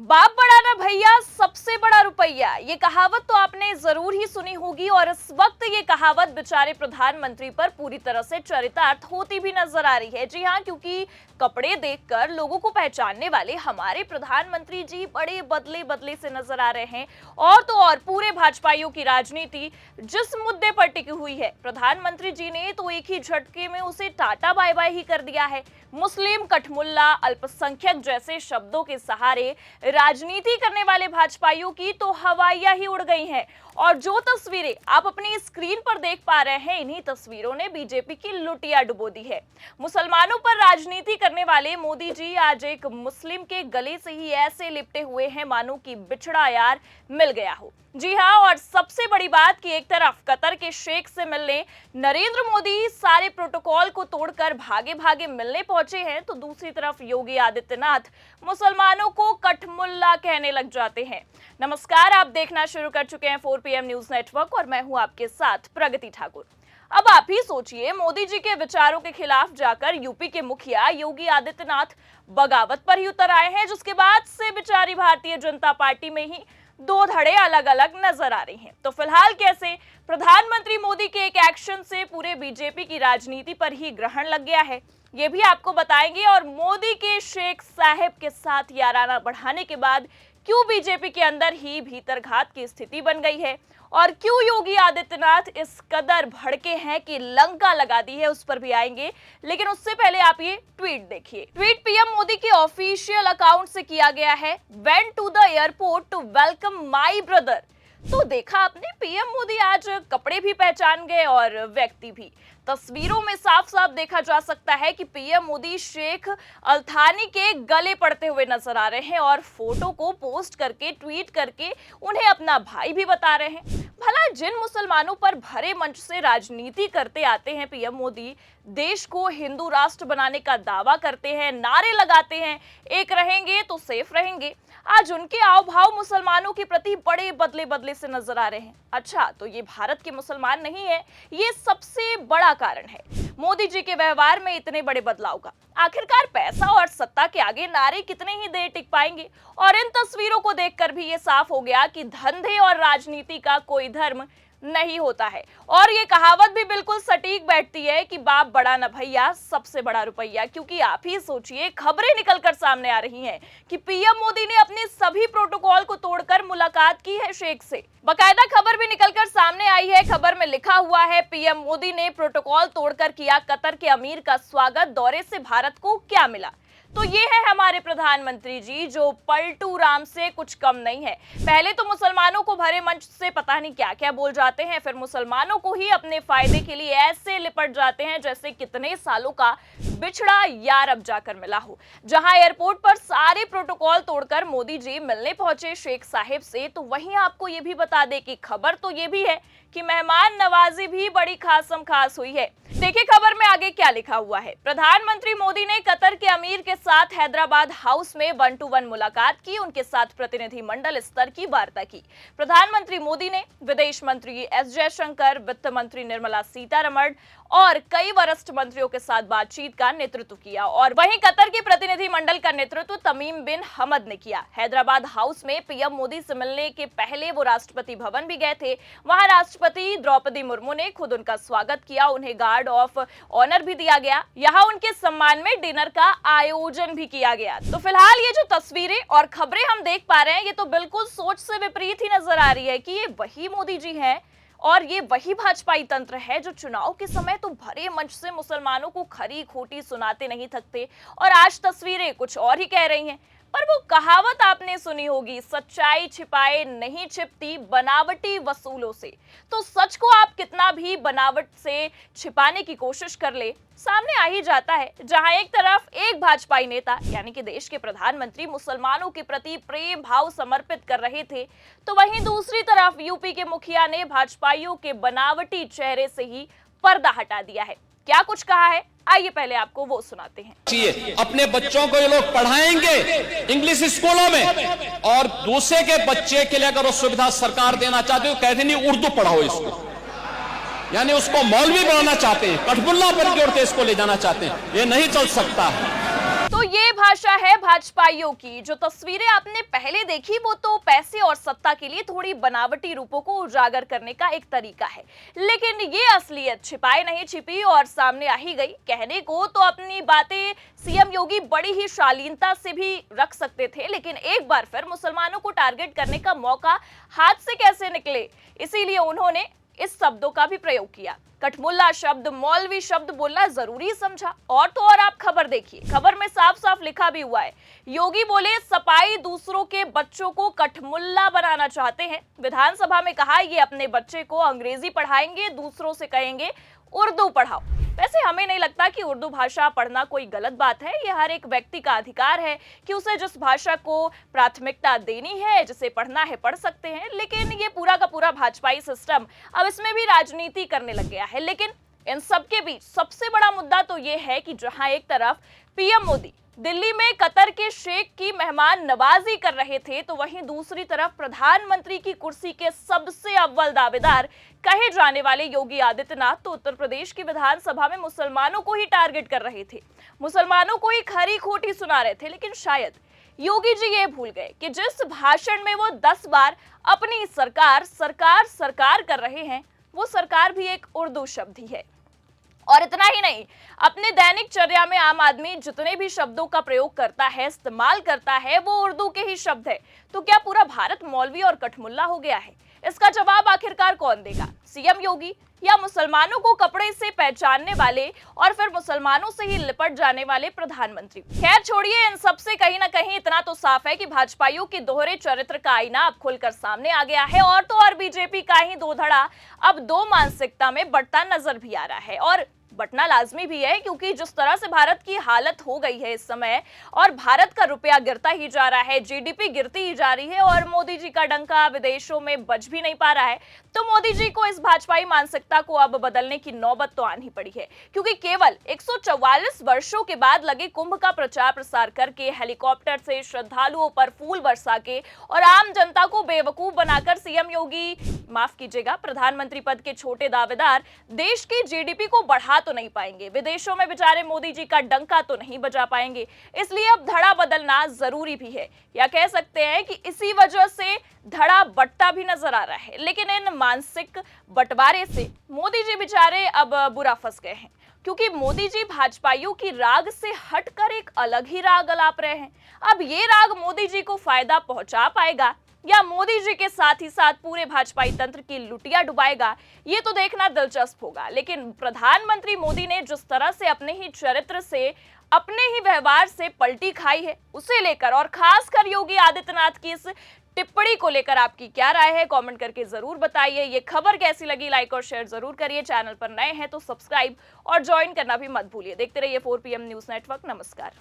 बाप बड़ा ना भैया, सबसे बड़ा रुपया। ये कहावत तो आपने जरूर ही सुनी होगी और इस वक्त ये कहावत बेचारे प्रधानमंत्री पर पूरी तरह से चरितार्थ होती भी नजर आ रही है। जी हाँ, क्योंकि कपड़े देखकर लोगों को पहचानने वाले हमारे प्रधानमंत्री जी बड़े बदले बदले से नजर आ रहे हैं। और तो और पूरे भाजपाइयों की राजनीति जिस मुद्दे पर टिकी हुई है, प्रधानमंत्री जी ने तो एक ही झटके में उसे टाटा बाय बाय ही कर दिया है। मुस्लिम, कठमुल्ला, अल्पसंख्यक जैसे शब्दों के सहारे राजनीति करने वाले भाजपाइयों की तो हवाइयां ही उड़ गई हैं। और जो तस्वीरें आप अपनी स्क्रीन पर देख पा रहे हैं, इन्हीं तस्वीरों ने बीजेपी की लुटिया डुबो दी है। मुसलमानों पर राजनीति करने वाले मोदी जी आज एक मुस्लिम के गले से ही ऐसे लिपटे हुए हैं मानो कि बिछड़ा यार मिल गया हो। जी हाँ, और सबसे बड़ी बात कि एक तरफ कतर के शेख से मिलने नरेंद्र मोदी सारे प्रोटोकॉल को तोड़कर भागे भागे मिलने पहुंचे हैं, तो दूसरी तरफ योगी आदित्यनाथ मुसलमानों को कठमुल्ला कहने लग जाते हैं। नमस्कार, आप देखना शुरू कर चुके हैं 4 PM न्यूज नेटवर्क और मैं हूं आपके साथ प्रगति ठाकुर। अब आप ही सोचिए, मोदी जी के विचारों के खिलाफ जाकर यूपी के मुखिया योगी आदित्यनाथ बगावत पर ही उतर आए हैं, जिसके बाद से बेचारी भारतीय जनता पार्टी में ही दो धड़े अलग अलग नजर आ रही हैं। तो फिलहाल कैसे प्रधानमंत्री मोदी के एक एक्शन से पूरे बीजेपी की राजनीति पर ही ग्रहण लग गया है, ये भी आपको बताएंगे। और मोदी के शेख साहब के साथ याराना बढ़ाने के बाद क्यों बीजेपी के अंदर ही भीतरघात की स्थिति बन गई है और क्यों योगी आदित्यनाथ इस कदर भड़के हैं कि लंका लगा दी है, उस पर भी आएंगे। लेकिन उससे पहले आप ये ट्वीट देखिए। ट्वीट पीएम मोदी के ऑफिशियल अकाउंट से किया गया है। Went to the airport to welcome my brother. तो देखा आपने, पीएम मोदी आज कपड़े भी पहचान गए और व्यक्ति भी। तस्वीरों में साफ साफ देखा जा सकता है कि पीएम मोदी शेख अल्थानी के गले पड़ते हुए नजर आ रहे हैं और फोटो को पोस्ट करके, ट्वीट करके उन्हें अपना भाई भी बता रहे हैं। भला जिन मुसलमानों पर भरे मंच से राजनीति करते आते हैं पीएम मोदी, देश को हिंदू राष्ट्र बनाने का दावा करते हैं, नारे लगाते हैं, एक रहेंगे तो सेफ रहेंगे, आज उनके आव भाव मुसलमानों के प्रति बड़े बदले बदले से नजर आ रहे हैं। अच्छा, तो ये भारत के मुसलमान नहीं है, ये सबसे बड़ा कारण है मोदी जी के व्यवहार में इतने बड़े बदलाव का। आखिरकार पैसा और सत्ता के आगे नारे कितने ही देर टिक पाएंगे। और इन तस्वीरों को देखकर भी ये साफ हो गया कि धंधे और राजनीति का कोई धर्म नहीं होता है। और ये कहावत भी बिल्कुल सटीक बैठती है कि बाप बड़ा न भैया, सबसे बड़ा रुपया। क्योंकि आप ही सोचिए, खबरें निकलकर सामने आ रही हैं कि पीएम मोदी ने अपने सभी प्रोटोकॉल को तोड़कर मुलाकात की है शेख से। बकायदा खबर भी निकलकर सामने आई है। खबर में लिखा हुआ है, पीएम मोदी ने प्रोटोकॉल तोड़कर किया कतर के अमीर का स्वागत, दौरे से भारत को क्या मिला। तो ये है हमारे प्रधानमंत्री जी, जो पलटू राम से कुछ कम नहीं है। पहले तो मुसलमानों को भरे मंच से पता नहीं क्या क्या बोल जाते हैं, फिर मुसलमानों को ही अपने फायदे के लिए ऐसे लिपट जाते हैं जैसे कितने सालों का बिछड़ा यार अब जाकर मिला हो। जहां एयरपोर्ट पर सारे प्रोटोकॉल तोड़कर मोदी जी मिलने पहुंचे शेख साहिब से, तो वहीं आपको ये भी बता दें कि खबर तो ये भी है कि मेहमान नवाजी भी बड़ी खासम खास हुई है। देखिए खबर में आगे क्या लिखा हुआ है। प्रधानमंत्री मोदी ने कतर के अमीर के साथ हैदराबाद हाउस में 1-to-1 मुलाकात की, उनके साथ प्रतिनिधि मंडल स्तर की वार्ता की। प्रधानमंत्री मोदी ने विदेश मंत्री एस जयशंकर, वित्त मंत्री निर्मला सीतारमण और कई वरिष्ठ मंत्रियों के साथ बातचीत का नेतृत्व किया। और वहीं कतर के प्रतिनिधि मंडल का नेतृत्व तमीम बिन हमद ने किया। हैदराबाद हाउस में पीएम मोदी से मिलने के पहले वो राष्ट्रपति भवन भी गए थे। वहां राष्ट्रपति द्रौपदी मुर्मू ने खुद उनका स्वागत किया, उन्हें गार्ड ऑफ ऑनर भी दिया गया। यहाँ उनके सम्मान में डिनर का आयोजन भी किया गया। तो फिलहाल ये जो तस्वीरें और खबरें हम देख पा रहे हैं, ये तो बिल्कुल सोच से विपरीत ही नजर आ रही है कि ये वही मोदी जी हैं और ये वही भाजपाई तंत्र है जो चुनाव के समय तो भरे मंच से मुसलमानों को खरी खोटी सुनाते नहीं थकते, और आज तस्वीरें कुछ और ही कह रही हैं। पर वो कहावत आपने सुनी होगी, सच्चाई छिपाए नहीं छिपती बनावटी वसूलों से। तो सच को आप कितना भी बनावट से छिपाने की कोशिश कर ले, सामने आ ही जाता है। जहां एक तरफ एक भाजपाई नेता यानी कि देश के प्रधानमंत्री मुसलमानों के प्रति प्रेम भाव समर्पित कर रहे थे, तो वहीं दूसरी तरफ यूपी के मुखिया ने भाजपाइयों के बनावटी चेहरे से ही पर्दा हटा दिया है। क्या कुछ कहा है, आइए पहले आपको वो सुनाते हैं। अपने बच्चों को ये लोग पढ़ाएंगे इंग्लिश स्कूलों में, और दूसरे के बच्चे के लिए अगर वो सुविधा सरकार देना चाहते हो, कहते नहीं उर्दू पढ़ाओ इसको, यानी उसको मौलवी बनाना चाहते हैं, कठमुल्ला पर जोड़ के इसको ले जाना चाहते हैं। ये नहीं चल सकता है। तो ये भाषा है भाजपाइयों की जो तस्वीरें आपने पहले देखी वो तो पैसे और सत्ता के लिए थोड़ी बनावटी रूपों को उजागर करने का एक तरीका है, लेकिन ये असलियत छिपाए नहीं छिपी और सामने आ ही गई। कहने को तो अपनी बातें सीएम योगी बड़ी ही शालीनता से भी रख सकते थे, लेकिन एक बार फिर मुसलमानों को टारगेट करने का मौका हाथ से कैसे निकले, इसीलिए उन्होंने इस शब्दों का भी प्रयोग किया। कठमुल्ला शब्द, मौलवी शब्द बोलना जरूरी समझा। और तो और आप खबर देखिए, खबर में साफ साफ लिखा भी हुआ है, योगी बोले सपाई दूसरों के बच्चों को कठमुल्ला बनाना चाहते हैं। विधानसभा में कहा ये अपने बच्चे को अंग्रेजी पढ़ाएंगे, दूसरों से कहेंगे उर्दू पढ़ाओ। वैसे हमें नहीं लगता कि उर्दू भाषा पढ़ना कोई गलत बात है। यह हर एक व्यक्ति का अधिकार है कि उसे जिस भाषा को प्राथमिकता देनी है, जिसे पढ़ना है पढ़ सकते हैं। लेकिन ये पूरा का पूरा भाजपाई सिस्टम अब इसमें भी राजनीति करने लग गया है। लेकिन इन सबके बीच सबसे बड़ा मुद्दा तो ये है कि जहां एक तरफ पीएम मोदी दिल्ली में कतर के शेख की मेहमान नवाजी कर रहे थे, तो वहीं दूसरी तरफ प्रधानमंत्री की कुर्सी के सबसे अव्वल दावेदार कहे जाने वाले योगी आदित्यनाथ तो उत्तर प्रदेश की विधानसभा में मुसलमानों को ही टारगेट कर रहे थे, मुसलमानों को ही खरी खोटी सुना रहे थे। लेकिन शायद योगी जी ये भूल गए कि जिस भाषण में वो 10 बार अपनी सरकार सरकार सरकार कर रहे हैं, वो सरकार भी एक उर्दू शब्द ही है। और इतना ही नहीं, अपने दैनिक चर्या में आम आदमी जितने भी शब्दों का प्रयोग करता है, इस्तेमाल करता है, वो उर्दू के ही शब्द है। तो क्या पूरा भारत मौलवी और कठमुल्ला हो गया है? इसका जवाब आखिरकार कौन देगा, सीएम योगी या मुसलमानों को कपड़े से पहचानने वाले और फिर मुसलमानों से ही लिपट जाने वाले प्रधानमंत्री? खैर छोड़िए, इन सबसे कहीं ना कहीं इतना तो साफ है कि भाजपाइयों के दोहरे चरित्र का आईना अब खुलकर सामने आ गया है। और तो और बीजेपी का ही दो धड़ा अब दो मानसिकता में बढ़ता नजर भी आ रहा है, और बटना लाजमी भी है, क्योंकि जिस तरह से भारत की हालत हो गई है इस समय, और भारत का रुपया गिरता ही जा रहा है, जीडीपी गिरती ही जा रही है, और मोदी जी का डंका विदेशों में बज भी नहीं पा रहा है, तो मोदी जी को इस भाजपाई मानसिकता को अब बदलने की नौबत तो आनी पड़ी है। क्योंकि केवल 144 वर्षों के बाद लगे कुंभ का प्रचार प्रसार करके, हेलीकॉप्टर से श्रद्धालुओं पर फूल बरसा के और आम जनता को बेवकूफ बनाकर सीएम योगी, माफ कीजिएगा, प्रधानमंत्री पद के छोटे दावेदार देश की जीडीपी को बढ़ा तो नहीं पाएंगे, विदेशों में बेचारे मोदी जी का डंका तो नहीं बजा पाएंगे। इसलिए अब धड़ा बदलना जरूरी भी है, या कह सकते हैं कि इसी वजह से धड़ा बट्टा भी नजर आ रहा है। लेकिन इन मानसिक बंटवारे से मोदी जी बेचारे अब बुरा फंस गए हैं, क्योंकि मोदी जी भाजपाइयों की राग से हटकर एक अलग ही राग अलाप रहे हैं। अब ये राग मोदी जी को फायदा पहुंचा पाएगा या मोदी जी के साथ ही साथ पूरे भाजपाई तंत्र की लुटिया डुबाएगा, ये तो देखना दिलचस्प होगा। लेकिन प्रधानमंत्री मोदी ने जिस तरह से अपने ही चरित्र से, अपने ही व्यवहार से पलटी खाई है, उसे लेकर और खासकर योगी आदित्यनाथ की इस टिप्पणी को लेकर आपकी क्या राय है, कमेंट करके जरूर बताइए। ये खबर कैसी लगी, लाइक और शेयर जरूर करिए। चैनल पर नए हैं तो सब्सक्राइब और ज्वाइन करना भी मत भूलिए। देखते रहिए 4 PM न्यूज नेटवर्क। नमस्कार।